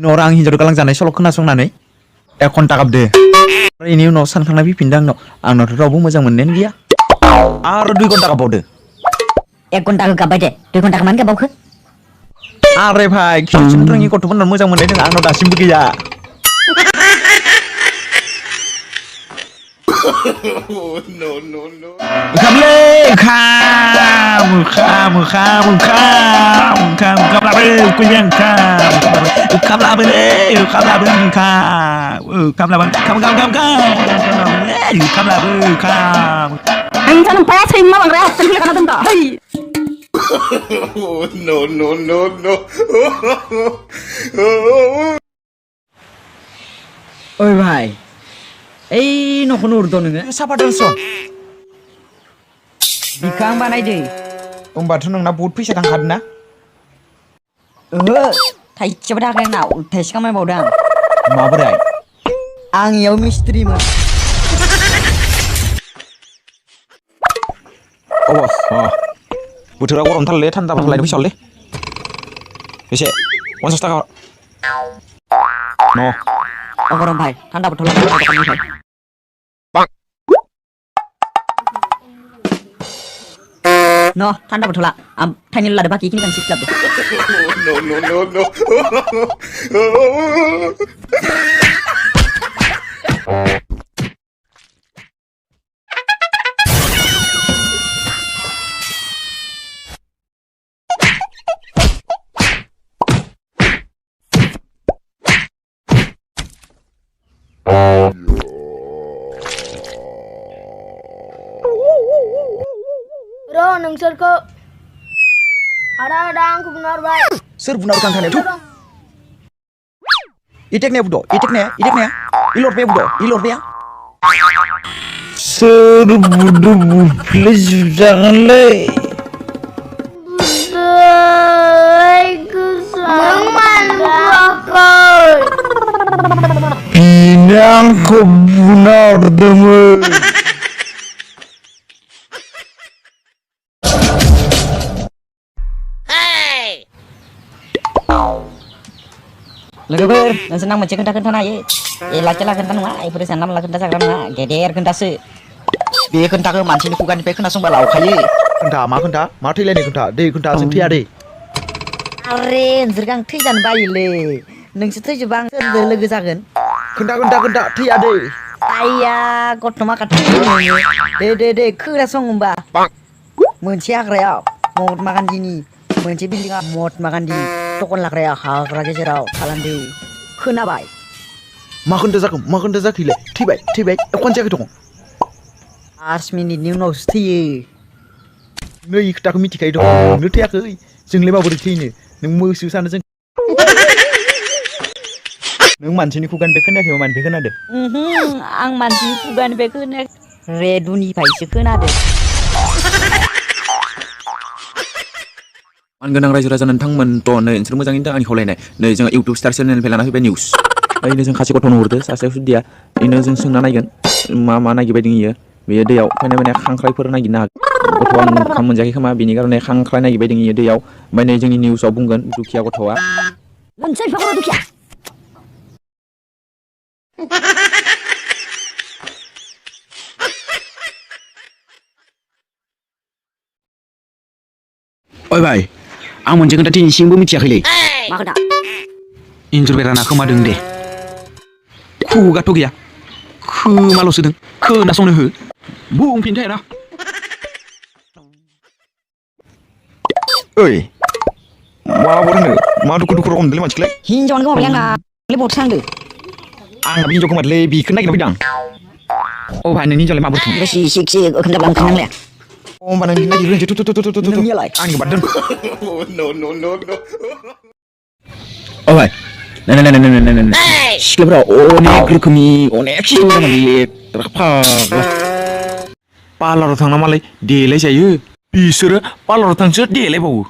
न'रा आं हिन्जाव गालां जानाय सल' खोनासंनानै 1 घन्टा गाबदो बेनि उनाव सानखांना फैफिनदों आंनावथ' रावबो मोजां मोननायानो गैया आरो 2 घन्टा गाबबावदो 1 घन्टा गाबबाय दे 2 घन्टा मानो गाबबावखो आरे भाई खिथानो रोङि गथ'फोरनाव मोजां मोननाय दङ आंनाव दासिमबो गैया ओंखामलै ओंखाम लाबो उखैबाय ओंखाम लाबोलै ओंखाम लाबो आं जानो पाया सै मा बांद्राय हस्टेल खुलि खाना दोनदा है no. ओइ भाई ओइ नखौनो उरद' नोङो साफा दोनसन बिखा आं बानायदो होमबाथ' नोंना बहुत फैसा थांखादों ना ओहो थाइसेबो थाखाय आंना उल्थायसो खामायबावदों आं माबोरै आं इयाव मिस्ट्रिमोन बोथोरा गरमथारलै थान्दा बार लायनो फैसा हरलै एसे 50 थाखा न' गरम भाई थान्दा बथल दखाननिफ्राय न' थान्दा बथला आं थाइनै लादो बाखि खिनिखौ आं सिख्लाबदो No. Bro, nengserku ada aku benar baik. सोर बुनार गांखानाय थु इटेकनाया बुद' इटेकनाया इलरबाया बुद' इलरबाया सोर बुदो बुफ्ले जुजागोनलै बिनो आंखौ बुना हरदोंमोन लोगोफोर नोंसोर आं मोनसे खोन्था खोन्थानो हायो एला खेला खोन्था नङा बेफोर जानला मोनला खोन्था जाग्रा नङा गेदेर खोन्थासो बे खोन्थाखौ मानसिनि खुगानिफ्राय खोनासंबा लावखायो खोन्था मा थैलायनाय खोन्था दै खोन्था जों थैया दै आरे नोंसोरखौ आं थैजानो बायोलै नोंसोर थैजोबा आं सोरजों लोगो जागोन खोन्था थैया दै आइया गथ' माखा दे खोनासं होनबा मोनसे हाग्रायाव महात्मा गान्धीनि मोनसे बिल्डिंआव महात्मा गान्धी टकन लाग्राया हाग्रा गेजेराव थालांदों खोनाबाय मा खोन्था जाखैलाय थैबाय एखन जायाखै दङ 5 मिनिटनि उनावसो थैयो नै खोथाखौ मिथिखायो दङ नोंनो थैयाखै जोंलाय माबोरै थैनो नों मोसौ सानो जों नों मानसिनि खुगानिफ्राय खोनायाखैबा मानिफ्राय खोनादो आं मानसिनि खुगानिफ्राय खोनायाखै रेडुनिफ्रायसो खोनादों मानगोनां रायजो राजा नोंथांमोनथ' नै नोंसोर मोजाङैनो आंनि खावलायनाय नै जोङो इउटुब स्टार चेनेलनिफ्राय लाना फैबाय निउस ओरैनो जों खासे गथ'नो हरदो सासेयाव सुदिया बेनो जों सोंना नायगोन मा नागिरबायदों इयो बेयो दैयाव फैनाय खांख्राइफोर नागिरनो हागोन गथ'आ ओंखाम मोनजायाखै खोमा बेनि कारणे खांख्राइ नागिरबायदों इयो दैयाव ओमफ्राय नै जोंनि निउसाव बुंगोन दुखिया गथ'आ मोनसे बिफांखौ दुखिया ओइ भाई आं मोनसे खोथा दिनैसिमबो मिथियाखैलै मा खोथा इन्जुर बेराना खोमादों दे खुगाथ' गैया खोमाल'सो दों खोनासंनो हो बुंफिनथाय ना ओइ मा बरनो मा दुखु रखमदोंलै मानसिखौलाय हिनजावानो गोमाबाय आंना बथो थांदो आंना हिनजाव गोमादोंलै बेखौनो नागिरना फैदों अ भाई नोंनि हिनजावलाय माबोरै दं बेसे खोन्थाब्ला ओंखाम नांलाया होमबा नों नागिरग्रोनोसै नोंनियालाय आंनि बारदों No. अ भाई नाय सिख्लाफोरा अनेक रोखोमनि अनेक सिख्ला फाग्ला पार्लाराव थांना मालाय देलाय जायो बिसोरो पार्लाराव थांसो देलायबावो